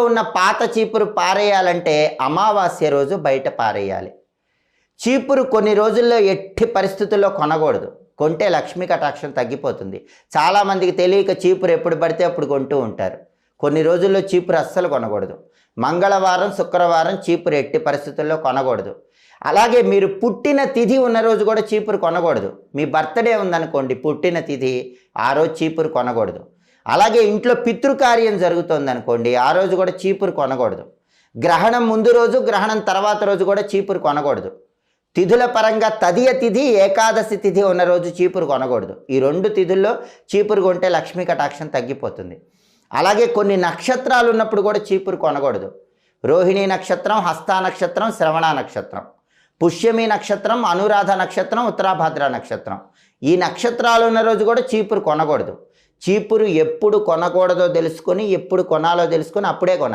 ఉన్న పాత చీపురు పారేయాలంటే అమావాస్య రోజు బయట పారేయాలి. చీపురు కొన్ని రోజుల్లో ఎట్టి పరిస్థితుల్లో కొనకూడదు. కొంటే లక్ష్మీ కటాక్షం తగ్గిపోతుంది. చాలామందికి తెలియక చీపురు ఎప్పుడు పడితే అప్పుడు కొంటూ ఉంటారు. కొన్ని రోజుల్లో చీపురు అస్సలు కొనకూడదు. మంగళవారం, శుక్రవారం చీపురు ఎట్టి పరిస్థితుల్లో కొనకూడదు. అలాగే మీరు పుట్టిన తిథి ఉన్న రోజు కూడా చీపురు కొనకూడదు. మీ బర్త్డే ఉందనుకోండి, పుట్టిన తిథి, ఆ రోజు చీపురు కొనకూడదు. అలాగే ఇంట్లో పితృకార్యం జరుగుతుంది అనుకోండి, ఆ రోజు కూడా చీపురు కొనకూడదు. గ్రహణం ముందు రోజు, గ్రహణం తర్వాత రోజు కూడా చీపురు కొనకూడదు. తిథుల పరంగా తదియ తిథి, ఏకాదశి తిథి ఉన్న రోజు చీపురు కొనకూడదు. ఈ 2 తిథుల్లో చీపురు కొంటే లక్ష్మీ కటాక్షం తగ్గిపోతుంది. అలాగే కొన్ని నక్షత్రాలు ఉన్నప్పుడు కూడా చీపురు కొనకూడదు. రోహిణీ నక్షత్రం, హస్తా నక్షత్రం, శ్రవణ నక్షత్రం, పుష్యమి నక్షత్రం, అనురాధ నక్షత్రం, ఉత్తరాభాద్ర నక్షత్రం, ఈ నక్షత్రాలు ఉన్న రోజు కూడా చీపురు కొనకూడదు. చీపురు ఎప్పుడు కొనకూడదో తెలుసుకొని, ఎప్పుడు కొనాలో తెలుసుకొని అప్పుడే కొనాలి.